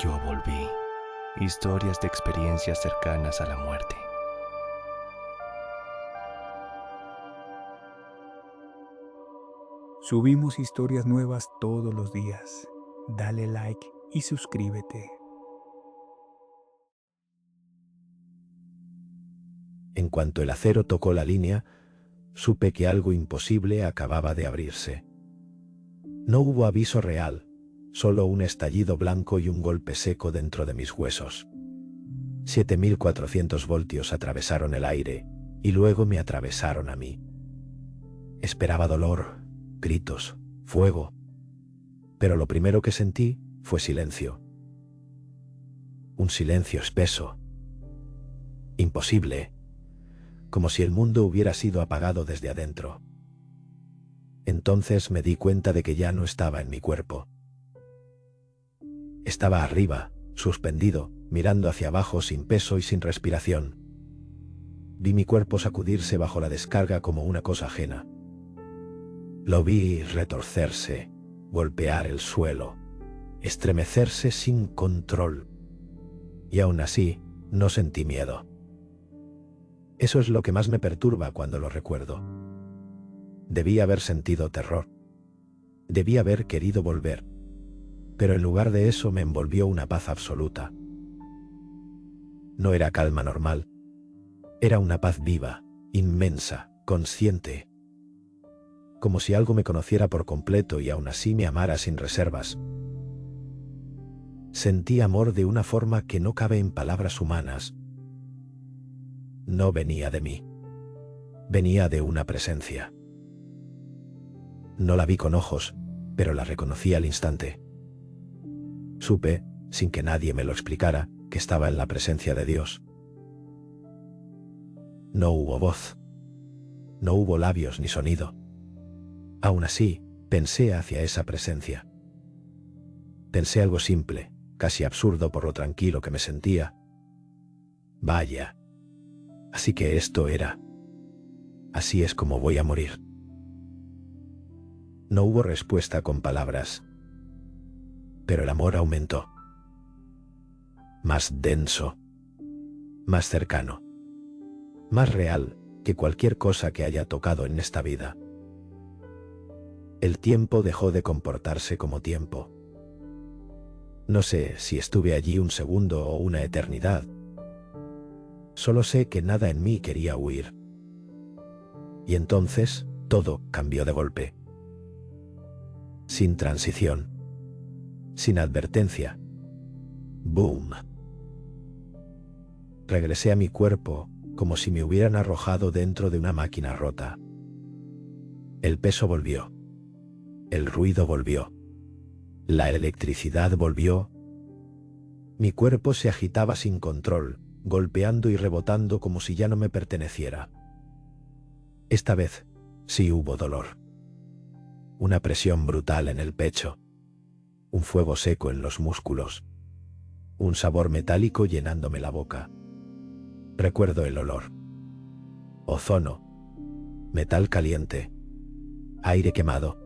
Yo volví. Historias de experiencias cercanas a la muerte. Subimos historias nuevas todos los días. Dale like y suscríbete. En cuanto el acero tocó la línea, supe que algo imposible acababa de abrirse. No hubo aviso real, solo un estallido blanco y un golpe seco dentro de mis huesos. 7400 voltios atravesaron el aire y luego me atravesaron a mí. Esperaba dolor, gritos, fuego, pero lo primero que sentí fue silencio. Un silencio espeso, imposible, como si el mundo hubiera sido apagado desde adentro. Entonces me di cuenta de que ya no estaba en mi cuerpo. Estaba arriba, suspendido, mirando hacia abajo sin peso y sin respiración. Vi mi cuerpo sacudirse bajo la descarga como una cosa ajena. Lo vi retorcerse, golpear el suelo, estremecerse sin control. Y aún así, no sentí miedo. Eso es lo que más me perturba cuando lo recuerdo. Debí haber sentido terror. Debí haber querido volver. Pero en lugar de eso me envolvió una paz absoluta. No era calma normal. Era una paz viva, inmensa, consciente. Como si algo me conociera por completo y aún así me amara sin reservas. Sentí amor de una forma que no cabe en palabras humanas. No venía de mí. Venía de una presencia. No la vi con ojos, pero la reconocí al instante. Supe, sin que nadie me lo explicara, que estaba en la presencia de Dios. No hubo voz. No hubo labios ni sonido. Aún así, pensé hacia esa presencia. Pensé algo simple, casi absurdo por lo tranquilo que me sentía. Vaya. Así que esto era. Así es como voy a morir. No hubo respuesta con palabras. Pero el amor aumentó. Más denso. Más cercano. Más real que cualquier cosa que haya tocado en esta vida. El tiempo dejó de comportarse como tiempo. No sé si estuve allí un segundo o una eternidad. Solo sé que nada en mí quería huir. Y entonces, todo cambió de golpe. Sin transición. Sin advertencia. ¡Boom! Regresé a mi cuerpo como si me hubieran arrojado dentro de una máquina rota. El peso volvió. El ruido volvió. La electricidad volvió. Mi cuerpo se agitaba sin control, golpeando y rebotando como si ya no me perteneciera. Esta vez sí hubo dolor. Una presión brutal en el pecho. Un fuego seco en los músculos. Un sabor metálico llenándome la boca. Recuerdo el olor. Ozono. Metal caliente. Aire quemado.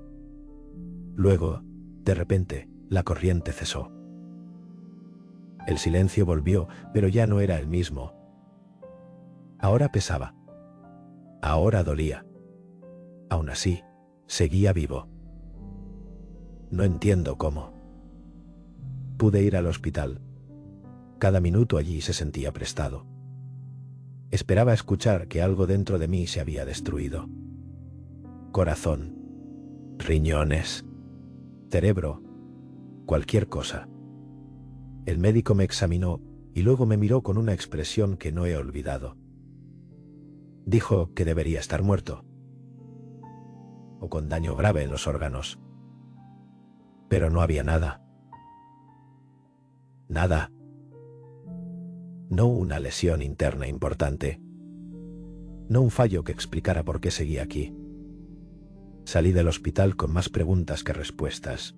Luego, de repente, la corriente cesó. El silencio volvió, pero ya no era el mismo. Ahora pesaba. Ahora dolía. Aún así, seguía vivo. No entiendo cómo. Pude ir al hospital. Cada minuto allí se sentía prestado. Esperaba escuchar que algo dentro de mí se había destruido. Corazón, riñones, cerebro, cualquier cosa. El médico me examinó y luego me miró con una expresión que no he olvidado. Dijo que debería estar muerto, o con daño grave en los órganos. Pero no había nada. Nada. No una lesión interna importante. No un fallo que explicara por qué seguía aquí. Salí del hospital con más preguntas que respuestas.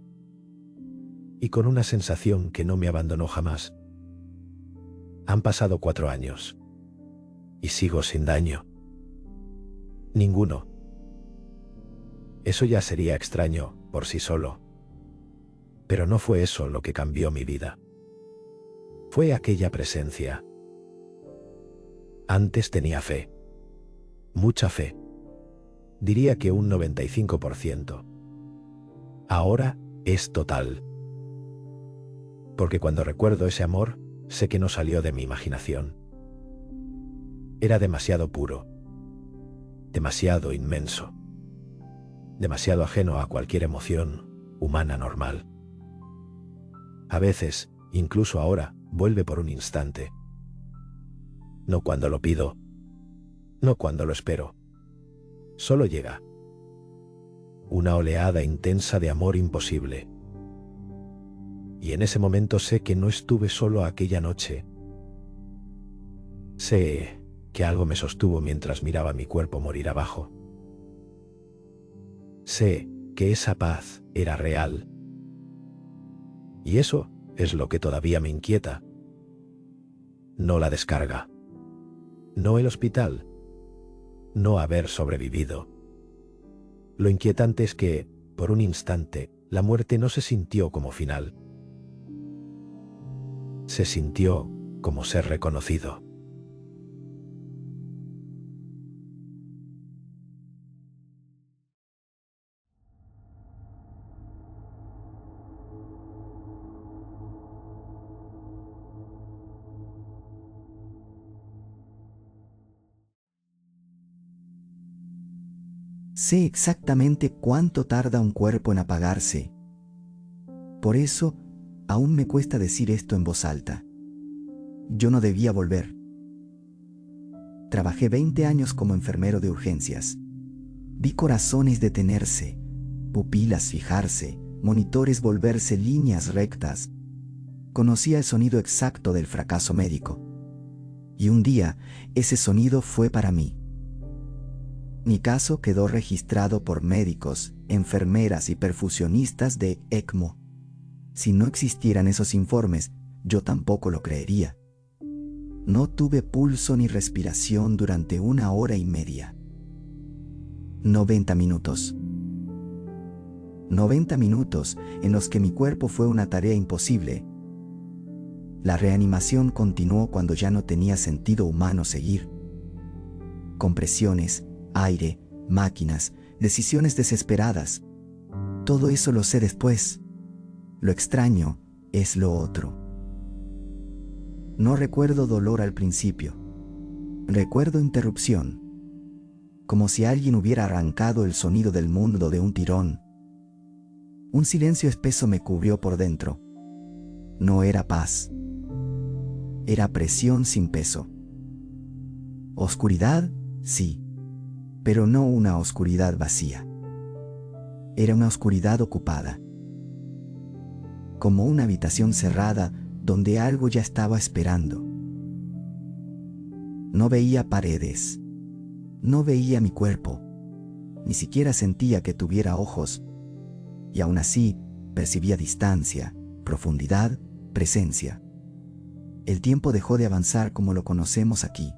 Y con una sensación que no me abandonó jamás. Han pasado 4 años. Y sigo sin daño. Ninguno. Eso ya sería extraño, por sí solo. Pero no fue eso lo que cambió mi vida. Fue aquella presencia. Antes tenía fe. Mucha fe. Diría que un 95%. Ahora es total. Porque cuando recuerdo ese amor, sé que no salió de mi imaginación. Era demasiado puro. Demasiado inmenso. Demasiado ajeno a cualquier emoción humana normal. A veces, incluso ahora, vuelve por un instante. No cuando lo pido, no cuando lo espero. Solo llega. Una oleada intensa de amor imposible. Y en ese momento sé que no estuve solo aquella noche. Sé que algo me sostuvo mientras miraba mi cuerpo morir abajo. Sé que esa paz era real. Y eso es lo que todavía me inquieta. No la descarga. No el hospital. No haber sobrevivido. Lo inquietante es que, por un instante, la muerte no se sintió como final. Se sintió como ser reconocido. Sé exactamente cuánto tarda un cuerpo en apagarse. Por eso, aún me cuesta decir esto en voz alta. Yo no debía volver. Trabajé 20 años como enfermero de urgencias. Vi corazones detenerse, pupilas fijarse, monitores volverse líneas rectas. Conocía el sonido exacto del fracaso médico. Y un día, ese sonido fue para mí. Mi caso quedó registrado por médicos, enfermeras y perfusionistas de ECMO. Si no existieran esos informes, yo tampoco lo creería. No tuve pulso ni respiración durante 1 hora y media. 90 minutos. 90 minutos en los que mi cuerpo fue una tarea imposible. La reanimación continuó cuando ya no tenía sentido humano seguir. Compresiones, aire, máquinas, decisiones desesperadas. Todo eso lo sé después. Lo extraño es lo otro. No recuerdo dolor al principio. Recuerdo interrupción. Como si alguien hubiera arrancado el sonido del mundo de un tirón. Un silencio espeso me cubrió por dentro. No era paz. Era presión sin peso. Oscuridad, sí, pero no una oscuridad vacía. Era una oscuridad ocupada. Como una habitación cerrada donde algo ya estaba esperando. No veía paredes. No veía mi cuerpo. Ni siquiera sentía que tuviera ojos. Y aún así percibía distancia, profundidad, presencia. El tiempo dejó de avanzar como lo conocemos aquí.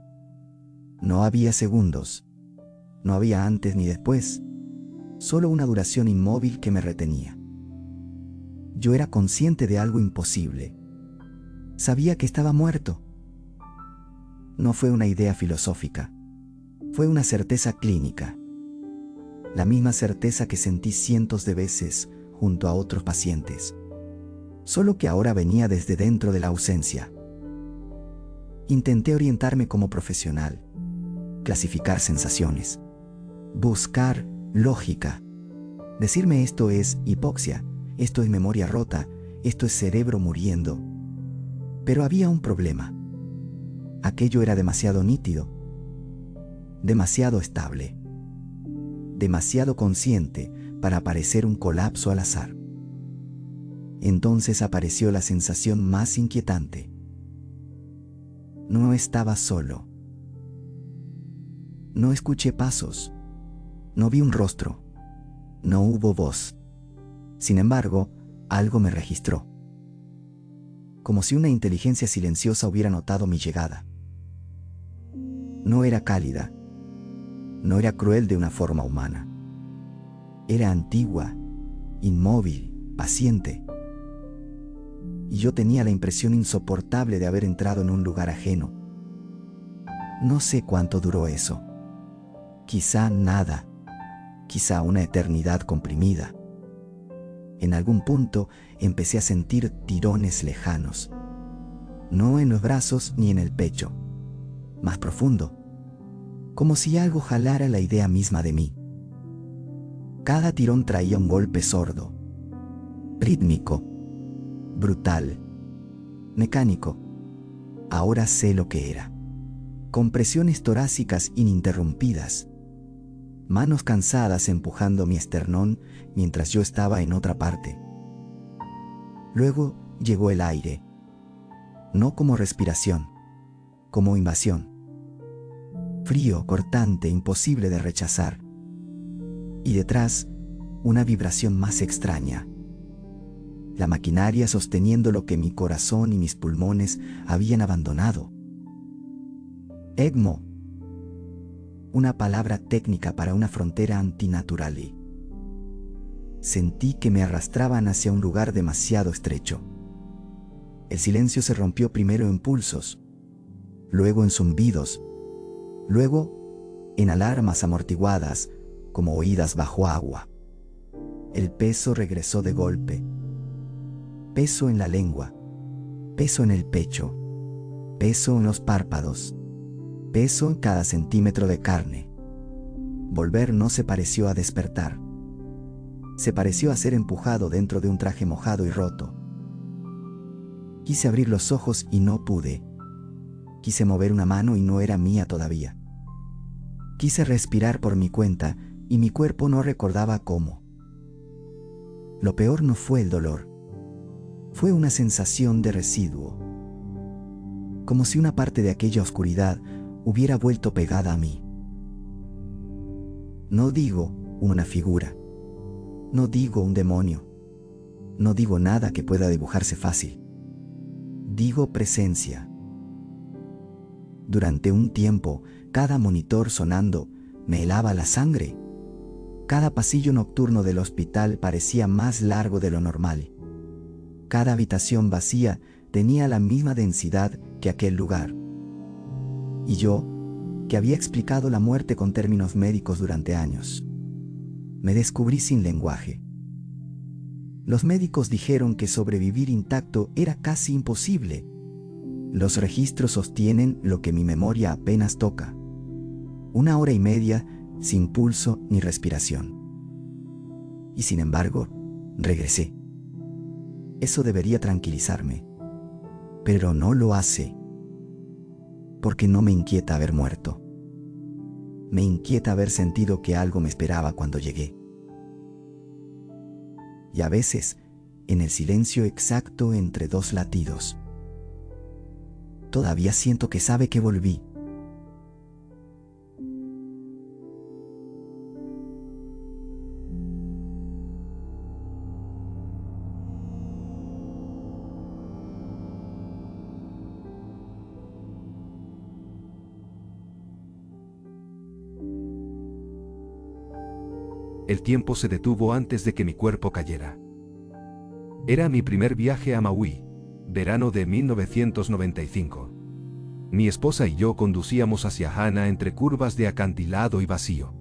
No había segundos. No había antes ni después. Solo una duración inmóvil que me retenía. Yo era consciente de algo imposible. Sabía que estaba muerto. No fue una idea filosófica. Fue una certeza clínica. La misma certeza que sentí cientos de veces junto a otros pacientes. Solo que ahora venía desde dentro de la ausencia. Intenté orientarme como profesional, clasificar sensaciones, buscar lógica. Decirme esto es hipoxia, esto es memoria rota, esto es cerebro muriendo. Pero había un problema. Aquello era demasiado nítido, demasiado estable, demasiado consciente para parecer un colapso al azar. Entonces apareció la sensación más inquietante. No estaba solo. No escuché pasos. No vi un rostro. No hubo voz. Sin embargo, algo me registró. Como si una inteligencia silenciosa hubiera notado mi llegada. No era cálida. No era cruel de una forma humana. Era antigua, inmóvil, paciente. y yo tenía la impresión insoportable de haber entrado en un lugar ajeno. No sé cuánto duró eso. Quizá nada, quizá una eternidad comprimida. En algún punto empecé a sentir tirones lejanos, no en los brazos ni en el pecho, más profundo, como si algo jalara la idea misma de mí. Cada tirón traía un golpe sordo, rítmico, brutal, mecánico. Ahora sé lo que era. Compresiones torácicas ininterrumpidas, manos cansadas empujando mi esternón mientras yo estaba en otra parte. Luego llegó el aire, no como respiración, como invasión. Frío, cortante, imposible de rechazar. Y detrás, una vibración más extraña. La maquinaria sosteniendo lo que mi corazón y mis pulmones habían abandonado. ECMO, una palabra técnica para una frontera antinaturali. Sentí que me arrastraban hacia un lugar demasiado estrecho. El silencio se rompió primero en pulsos, luego en zumbidos, luego en alarmas amortiguadas como oídas bajo agua. El peso regresó de golpe. Peso en la lengua, peso en el pecho, peso en los párpados, peso en cada centímetro de carne. Volver no se pareció a despertar. Se pareció a ser empujado dentro de un traje mojado y roto. Quise abrir los ojos y no pude. Quise mover una mano y no era mía todavía. Quise respirar por mi cuenta y mi cuerpo no recordaba cómo. Lo peor no fue el dolor. Fue una sensación de residuo, como si una parte de aquella oscuridad hubiera vuelto pegada a mí. No digo una figura, no digo un demonio, no digo nada que pueda dibujarse fácil. Digo presencia. Durante un tiempo, cada monitor sonando me helaba la sangre. Cada pasillo nocturno del hospital parecía más largo de lo normal. Cada habitación vacía tenía la misma densidad que aquel lugar. Y yo, que había explicado la muerte con términos médicos durante años, me descubrí sin lenguaje. Los médicos dijeron que sobrevivir intacto era casi imposible. Los registros sostienen lo que mi memoria apenas toca. 1 hora y media sin pulso ni respiración. Y sin embargo, regresé. Eso debería tranquilizarme, pero no lo hace, porque no me inquieta haber muerto. Me inquieta haber sentido que algo me esperaba cuando llegué. Y a veces, en el silencio exacto entre 2 latidos, todavía siento que sabe que volví. El tiempo se detuvo antes de que mi cuerpo cayera. Era mi primer viaje a Maui, verano de 1995. Mi esposa y yo conducíamos hacia Hana entre curvas de acantilado y vacío.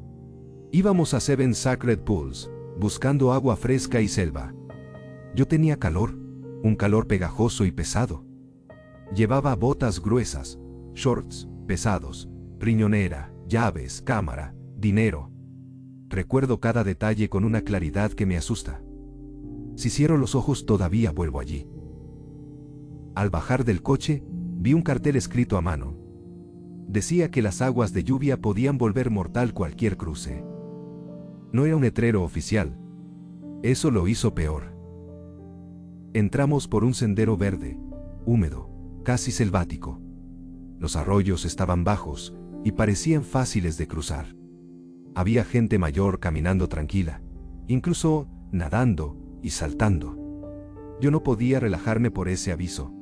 Íbamos a Seven Sacred Pools, buscando agua fresca y selva. Yo tenía calor, un calor pegajoso y pesado. Llevaba botas gruesas, shorts pesados, riñonera, llaves, cámara, dinero. Recuerdo cada detalle con una claridad que me asusta. Si cierro los ojos todavía vuelvo allí. Al bajar del coche, vi un cartel escrito a mano. Decía que las aguas de lluvia podían volver mortal cualquier cruce. No era un letrero oficial. Eso lo hizo peor. Entramos por un sendero verde, húmedo, casi selvático. Los arroyos estaban bajos y parecían fáciles de cruzar. Había gente mayor caminando tranquila, incluso nadando y saltando. Yo no podía relajarme por ese aviso.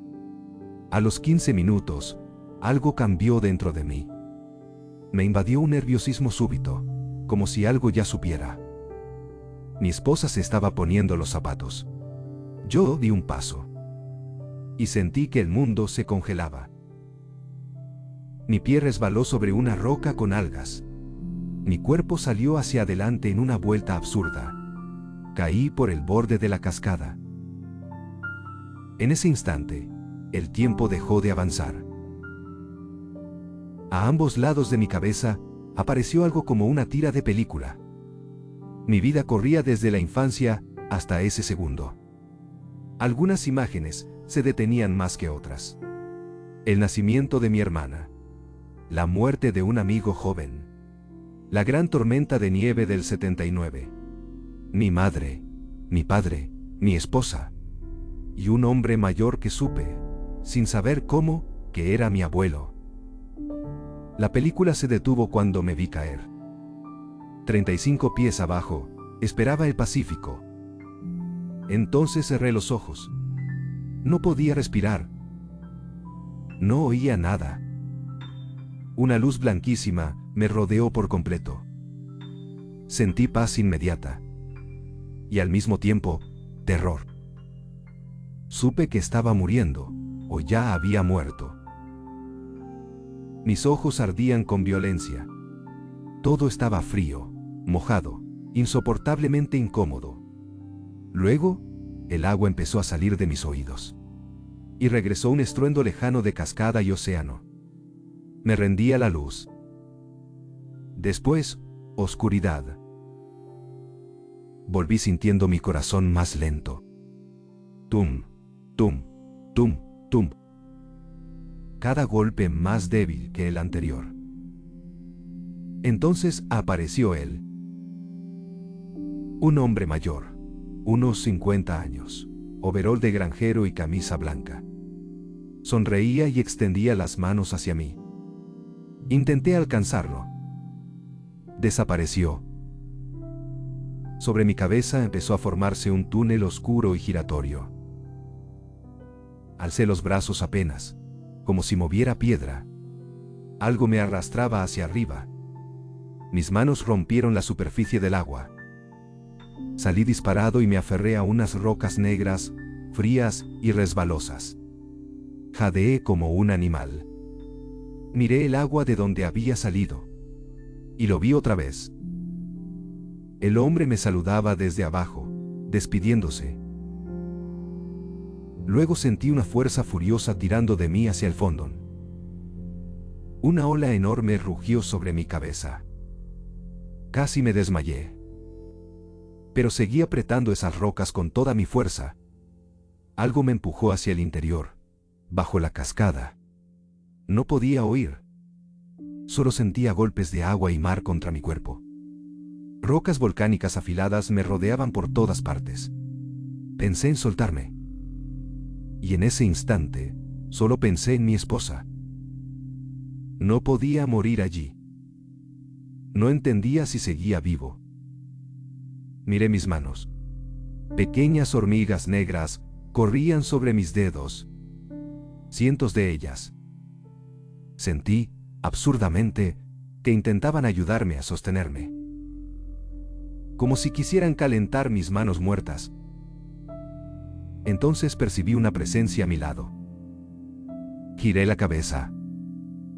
A los 15 minutos, algo cambió dentro de mí. Me invadió un nerviosismo súbito, como si algo ya supiera. Mi esposa se estaba poniendo los zapatos. Yo di un paso. y sentí que el mundo se congelaba. Mi pie resbaló sobre una roca con algas. Mi cuerpo salió hacia adelante en una vuelta absurda. Caí por el borde de la cascada. En ese instante, el tiempo dejó de avanzar. A ambos lados de mi cabeza apareció algo como una tira de película. Mi vida corría desde la infancia hasta ese segundo. Algunas imágenes se detenían más que otras. El nacimiento de mi hermana. La muerte de un amigo joven. La gran tormenta de nieve del 79. Mi madre, mi padre, mi esposa. Y un hombre mayor que supe, sin saber cómo, que era mi abuelo. La película se detuvo cuando me vi caer. 35 pies abajo, esperaba el Pacífico. Entonces cerré los ojos. No podía respirar. No oía nada. Una luz blanquísima me rodeó por completo. Sentí paz inmediata. Y al mismo tiempo, terror. Supe que estaba muriendo, o ya había muerto. Mis ojos ardían con violencia. Todo estaba frío, mojado, insoportablemente incómodo. Luego, el agua empezó a salir de mis oídos. Y regresó un estruendo lejano de cascada y océano. Me rendí a la luz. Después, oscuridad. Volví sintiendo mi corazón más lento. Tum, tum, tum, tum. Cada golpe más débil que el anterior. Entonces apareció él. Un hombre mayor, unos 50 años, overol de granjero y camisa blanca. Sonreía y extendía las manos hacia mí. Intenté alcanzarlo. Desapareció. Sobre mi cabeza empezó a formarse un túnel oscuro y giratorio. Alcé los brazos apenas, como si moviera piedra. Algo me arrastraba hacia arriba. Mis manos rompieron la superficie del agua. Salí disparado y me aferré a unas rocas negras, frías y resbalosas. Jadeé como un animal. Miré el agua de donde había salido. Y lo vi otra vez. El hombre me saludaba desde abajo, despidiéndose. Luego sentí una fuerza furiosa tirando de mí hacia el fondo. Una ola enorme rugió sobre mi cabeza. Casi me desmayé. Pero seguí apretando esas rocas con toda mi fuerza. Algo me empujó hacia el interior, bajo la cascada. No podía oír. Solo sentía golpes de agua y mar contra mi cuerpo. Rocas volcánicas afiladas me rodeaban por todas partes. Pensé en soltarme. Y en ese instante, solo pensé en mi esposa. No podía morir allí. No entendía si seguía vivo. Miré mis manos. Pequeñas hormigas negras corrían sobre mis dedos. Cientos de ellas. Sentí, absurdamente, que intentaban ayudarme a sostenerme. Como si quisieran calentar mis manos muertas. Entonces percibí una presencia a mi lado. Giré la cabeza.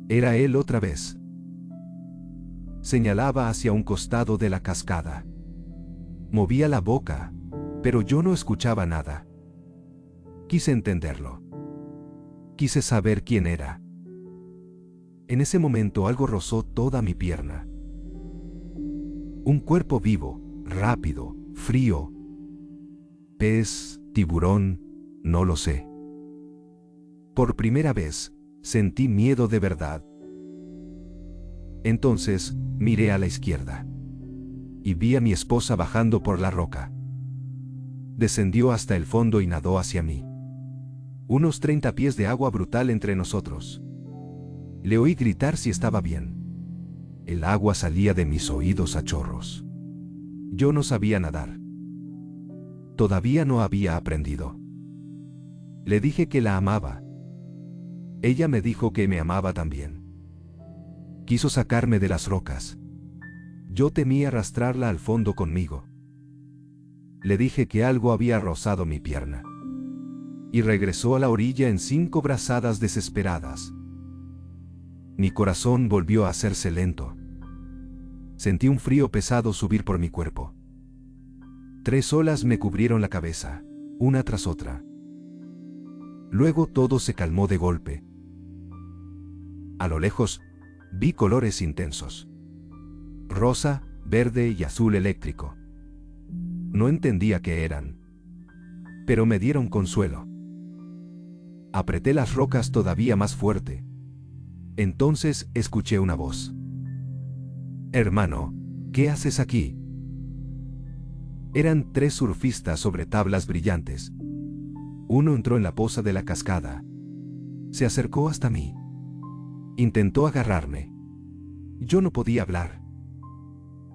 Era él otra vez. Señalaba hacia un costado de la cascada. Movía la boca, pero yo no escuchaba nada. Quise entenderlo. Quise saber quién era. En ese momento algo rozó toda mi pierna. Un cuerpo vivo, rápido, frío. Pez, tiburón, no lo sé. Por primera vez, sentí miedo de verdad. Entonces, miré a la izquierda. Y vi a mi esposa bajando por la roca. Descendió hasta el fondo y nadó hacia mí. Unos 30 pies de agua brutal entre nosotros. Le oí gritar si estaba bien. El agua salía de mis oídos a chorros. Yo no sabía nadar. Todavía no había aprendido. Le dije que la amaba. Ella me dijo que me amaba también. Quiso sacarme de las rocas. Yo temí arrastrarla al fondo conmigo. Le dije que algo había rozado mi pierna. y regresó a la orilla en 5 brazadas desesperadas. Mi corazón volvió a hacerse lento. Sentí un frío pesado subir por mi cuerpo. 3 olas me cubrieron la cabeza, una tras otra. Luego todo se calmó de golpe. A lo lejos, vi colores intensos. Rosa, verde y azul eléctrico. No entendía qué eran, pero me dieron consuelo. Apreté las rocas todavía más fuerte. Entonces escuché una voz. «Hermano, ¿qué haces aquí?» Eran 3 surfistas sobre tablas brillantes. Uno entró en la poza de la cascada. Se acercó hasta mí. Intentó agarrarme. Yo no podía hablar.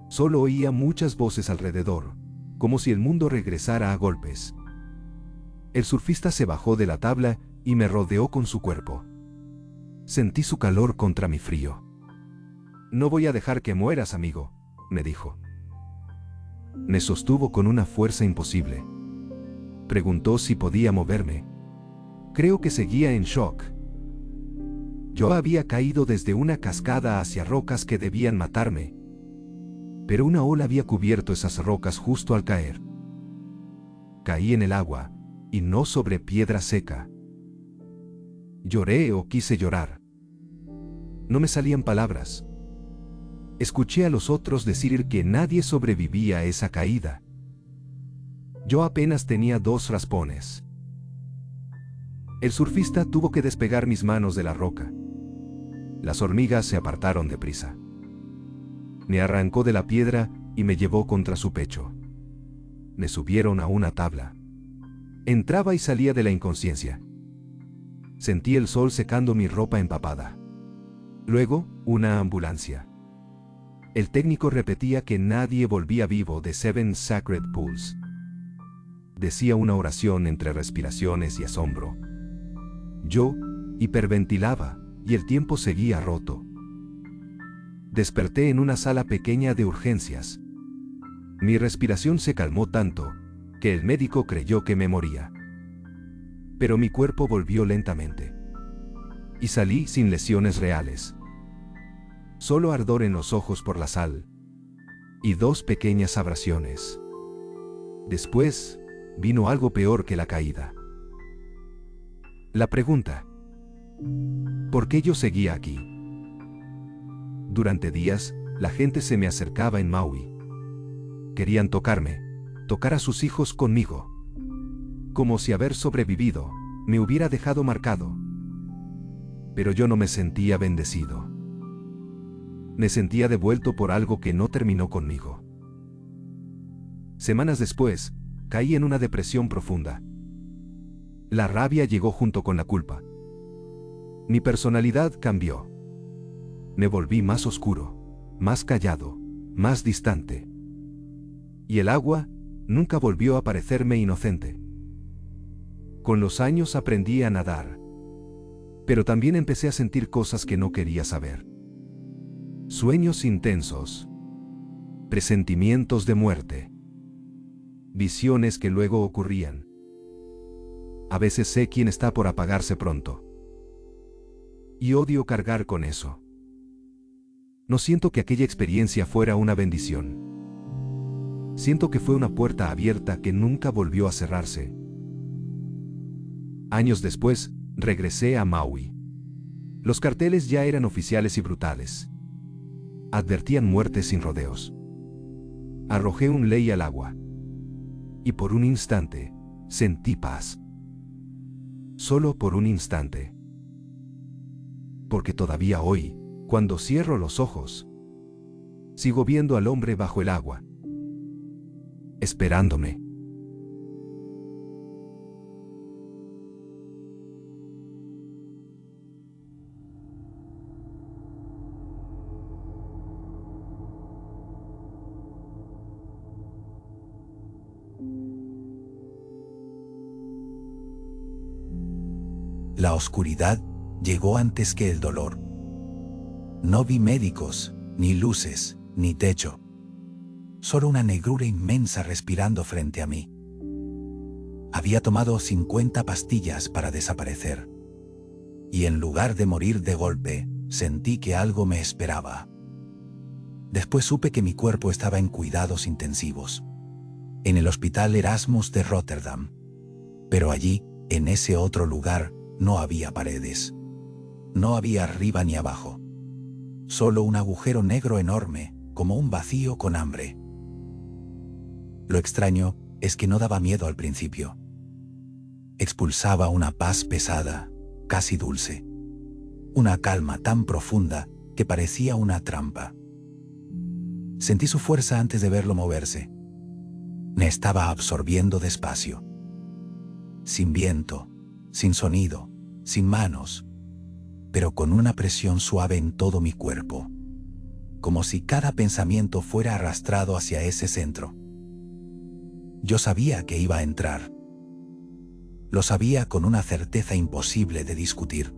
Solo oía muchas voces alrededor, como si el mundo regresara a golpes. El surfista se bajó de la tabla y me rodeó con su cuerpo. Sentí su calor contra mi frío. «No voy a dejar que mueras, amigo», me dijo. Me sostuvo con una fuerza imposible. Preguntó si podía moverme. Creo que seguía en shock. Yo había caído desde una cascada hacia rocas que debían matarme. Pero una ola había cubierto esas rocas justo al caer. Caí en el agua, y no sobre piedra seca. Lloré o quise llorar. No me salían palabras. Escuché a los otros decir que nadie sobrevivía a esa caída. Yo apenas tenía 2 raspones. El surfista tuvo que despegar mis manos de la roca. Las hormigas se apartaron deprisa. Me arrancó de la piedra y me llevó contra su pecho. Me subieron a una tabla. Entraba y salía de la inconsciencia. Sentí el sol secando mi ropa empapada. Luego, una ambulancia. El técnico repetía que nadie volvía vivo de 7 Sacred Pools. Decía una oración entre respiraciones y asombro. Yo hiperventilaba y el tiempo seguía roto. Desperté en una sala pequeña de urgencias. Mi respiración se calmó tanto que el médico creyó que me moría. Pero mi cuerpo volvió lentamente. Y salí sin lesiones reales. Solo ardor en los ojos por la sal. Y 2 pequeñas abrasiones. Después, vino algo peor que la caída. La pregunta. ¿Por qué yo seguía aquí? Durante días, la gente se me acercaba en Maui. Querían tocarme, tocar a sus hijos conmigo. Como si haber sobrevivido me hubiera dejado marcado. Pero yo no me sentía bendecido. Me sentía devuelto por algo que no terminó conmigo. Semanas después, caí en una depresión profunda. La rabia llegó junto con la culpa. Mi personalidad cambió. Me volví más oscuro, más callado, más distante. Y el agua nunca volvió a parecerme inocente. Con los años aprendí a nadar. Pero también empecé a sentir cosas que no quería saber. Sueños intensos. Presentimientos de muerte. Visiones que luego ocurrían. A veces sé quién está por apagarse pronto. Y odio cargar con eso. No siento que aquella experiencia fuera una bendición. Siento que fue una puerta abierta que nunca volvió a cerrarse. Años después, regresé a Maui. Los carteles ya eran oficiales y brutales. Advertían muertes sin rodeos. Arrojé un lei al agua. Y por un instante, sentí paz. Solo por un instante. Porque todavía hoy, cuando cierro los ojos, sigo viendo al hombre bajo el agua, esperándome. La oscuridad llegó antes que el dolor. No vi médicos, ni luces, ni techo. Solo una negrura inmensa respirando frente a mí. Había tomado 50 pastillas para desaparecer. Y en lugar de morir de golpe, sentí que algo me esperaba. Después supe que mi cuerpo estaba en cuidados intensivos, en el Hospital Erasmus de Rotterdam. Pero allí, en ese otro lugar, no había paredes. No había arriba ni abajo. Solo un agujero negro enorme, como un vacío con hambre. Lo extraño es que no daba miedo al principio. Expulsaba una paz pesada, casi dulce. Una calma tan profunda que parecía una trampa. Sentí su fuerza antes de verlo moverse. Me estaba absorbiendo despacio. Sin viento, sin sonido, sin manos, pero con una presión suave en todo mi cuerpo, como si cada pensamiento fuera arrastrado hacia ese centro. Yo sabía que iba a entrar. Lo sabía con una certeza imposible de discutir.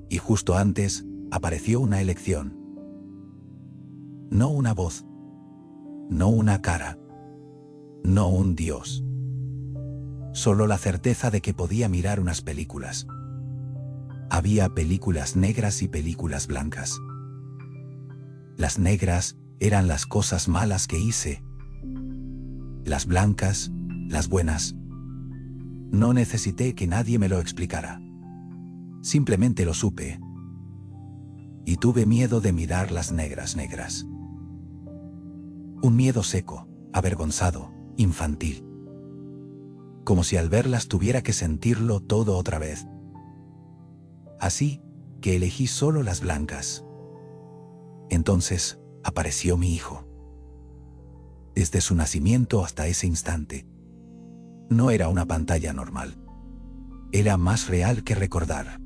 Y justo antes apareció una elección. No una voz, no una cara, no un dios. Solo la certeza de que podía mirar unas películas. Había películas negras y películas blancas. Las negras eran las cosas malas que hice. Las blancas, las buenas. No necesité que nadie me lo explicara. Simplemente lo supe. Y tuve miedo de mirar las negras. Un miedo seco, avergonzado, infantil. Como si al verlas tuviera que sentirlo todo otra vez. Así que elegí solo las blancas. Entonces apareció mi hijo. Desde su nacimiento hasta ese instante. No era una pantalla normal. Era más real que recordar.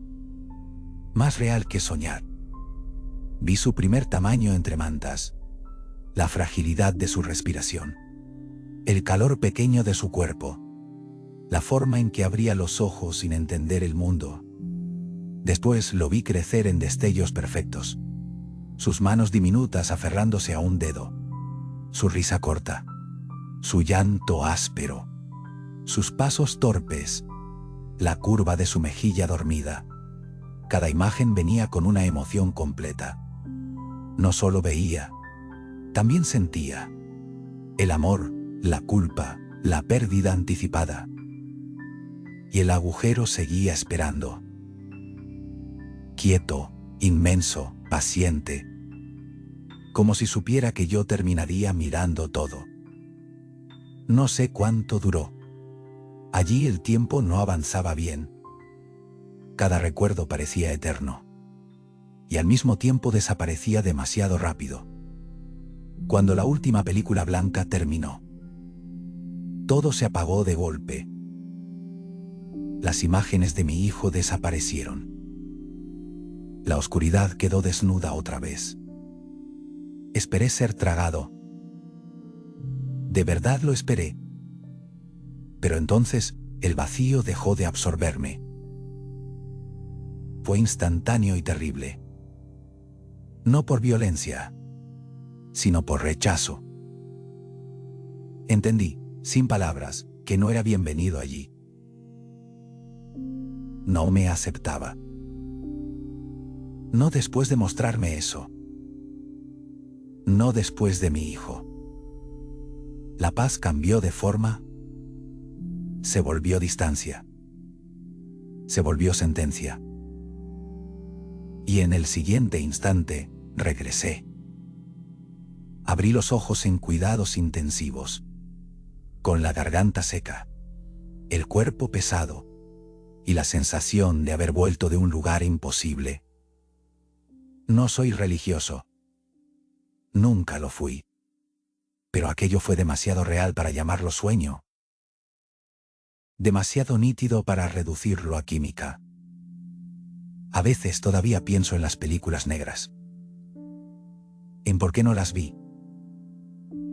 Más real que soñar. Vi su primer tamaño entre mantas. La fragilidad de su respiración. El calor pequeño de su cuerpo. La forma en que abría los ojos sin entender el mundo. Después lo vi crecer en destellos perfectos. Sus manos diminutas aferrándose a un dedo. Su risa corta. Su llanto áspero. Sus pasos torpes. La curva de su mejilla dormida. Cada imagen venía con una emoción completa. No solo veía, también sentía. El amor, la culpa, la pérdida anticipada. Y el agujero seguía esperando. Quieto, inmenso, paciente. Como si supiera que yo terminaría mirando todo. No sé cuánto duró. Allí el tiempo no avanzaba bien. Cada recuerdo parecía eterno. Y al mismo tiempo desaparecía demasiado rápido. Cuando la última película blanca terminó, todo se apagó de golpe. Las imágenes de mi hijo desaparecieron. La oscuridad quedó desnuda otra vez. Esperé ser tragado. De verdad lo esperé. Pero entonces el vacío dejó de absorberme. Fue instantáneo y terrible. No por violencia, sino por rechazo. Entendí, sin palabras, que no era bienvenido allí. No me aceptaba. No después de mostrarme eso. No después de mi hijo. La paz cambió de forma. Se volvió distancia. Se volvió sentencia. Y en el siguiente instante, regresé. Abrí los ojos en cuidados intensivos. Con la garganta seca. El cuerpo pesado. Y la sensación de haber vuelto de un lugar imposible. No soy religioso. Nunca lo fui. Pero aquello fue demasiado real para llamarlo sueño. Demasiado nítido para reducirlo a química. A veces todavía pienso en las películas negras. En por qué no las vi.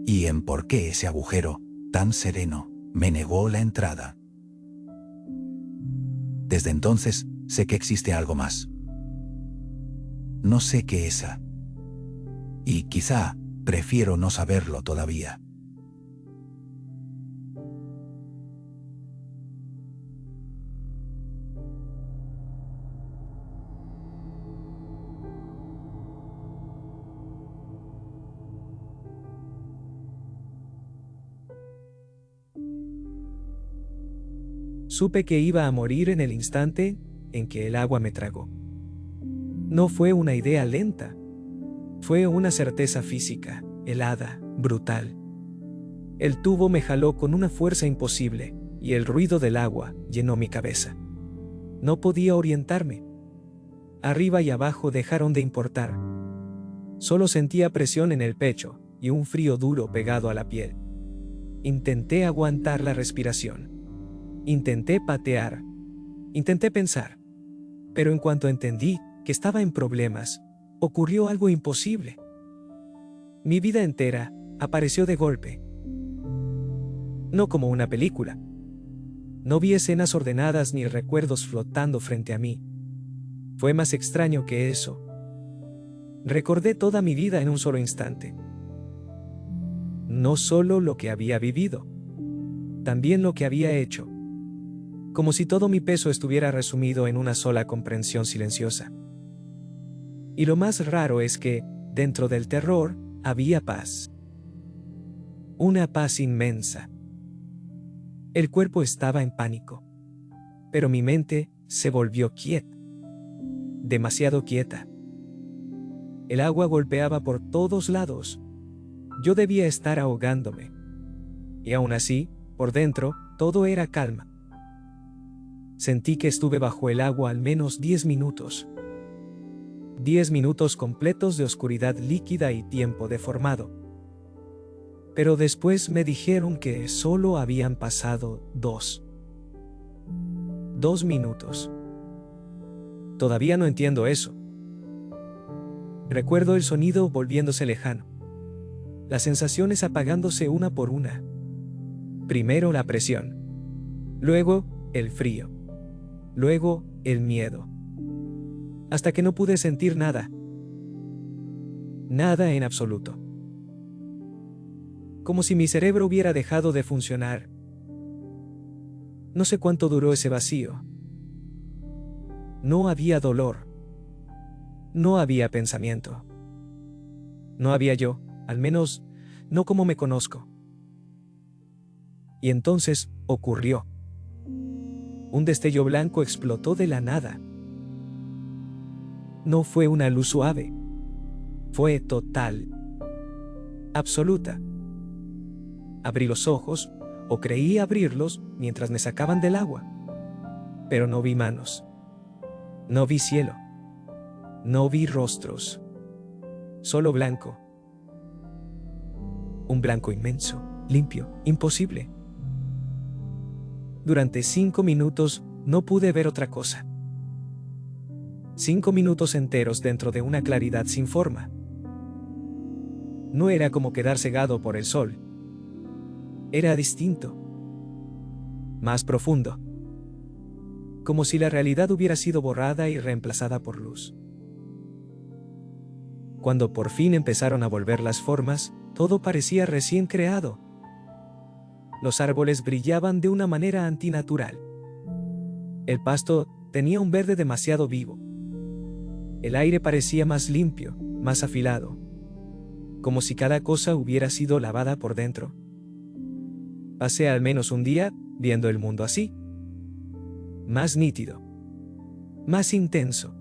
Y en por qué ese agujero, tan sereno, me negó la entrada. Desde entonces, sé que existe algo más. No sé qué es. Y quizá prefiero no saberlo todavía. Supe que iba a morir en el instante en que el agua me tragó. No fue una idea lenta. Fue una certeza física, helada, brutal. El tubo me jaló con una fuerza imposible, y el ruido del agua llenó mi cabeza. No podía orientarme. Arriba y abajo dejaron de importar. Solo sentía presión en el pecho y un frío duro pegado a la piel. Intenté aguantar la respiración. Intenté patear. Intenté pensar. Pero en cuanto entendí que estaba en problemas, ocurrió algo imposible. Mi vida entera apareció de golpe. No como una película. No vi escenas ordenadas ni recuerdos flotando frente a mí. Fue más extraño que eso. Recordé toda mi vida en un solo instante. No solo lo que había vivido, también lo que había hecho. Como si todo mi peso estuviera resumido en una sola comprensión silenciosa. Y lo más raro es que, dentro del terror, había paz. Una paz inmensa. El cuerpo estaba en pánico, pero mi mente se volvió quieta. Demasiado quieta. El agua golpeaba por todos lados. Yo debía estar ahogándome. Y aún así, por dentro, todo era calma. Sentí que estuve bajo el agua al menos 10 minutos. 10 minutos completos de oscuridad líquida y tiempo deformado. Pero después me dijeron que solo habían pasado 2 minutos. Todavía no entiendo eso. Recuerdo el sonido volviéndose lejano. Las sensaciones apagándose una por una. Primero la presión. Luego el frío. Luego el miedo. Hasta que no pude sentir nada. Nada en absoluto. Como si mi cerebro hubiera dejado de funcionar. No sé cuánto duró ese vacío. No había dolor. No había pensamiento. No había yo, al menos no como me conozco. Y entonces ocurrió. Un destello blanco explotó de la nada. No fue una luz suave. Fue total. Absoluta. Abrí los ojos, o creí abrirlos mientras me sacaban del agua. Pero no vi manos. No vi cielo. No vi rostros. Solo blanco. Un blanco inmenso, limpio, imposible. Durante 5 minutos no pude ver otra cosa. 5 minutos enteros dentro de una claridad sin forma. No era como quedar cegado por el sol. Era distinto. Más profundo. Como si la realidad hubiera sido borrada y reemplazada por luz. Cuando por fin empezaron a volver las formas, todo parecía recién creado. Los árboles brillaban de una manera antinatural. El pasto tenía un verde demasiado vivo. El aire parecía más limpio, más afilado. Como si cada cosa hubiera sido lavada por dentro. Pasé al menos un día viendo el mundo así. Más nítido. Más intenso.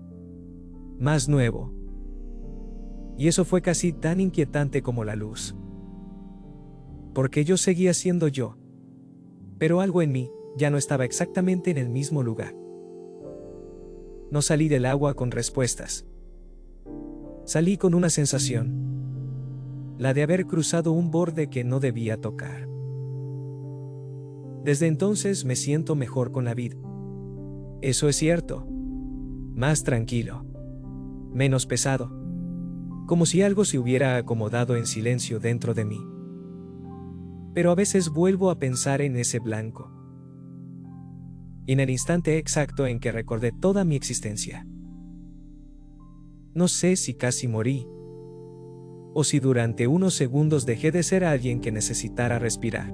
Más nuevo. Y eso fue casi tan inquietante como la luz. Porque yo seguía siendo yo. Pero algo en mí ya no estaba exactamente en el mismo lugar. No salí del agua con respuestas. Salí con una sensación. La de haber cruzado un borde que no debía tocar. Desde entonces me siento mejor con la vida. Eso es cierto. Más tranquilo. Menos pesado. Como si algo se hubiera acomodado en silencio dentro de mí. Pero a veces vuelvo a pensar en ese blanco. Y en el instante exacto en que recordé toda mi existencia. No sé si casi morí. O si durante unos segundos dejé de ser alguien que necesitara respirar.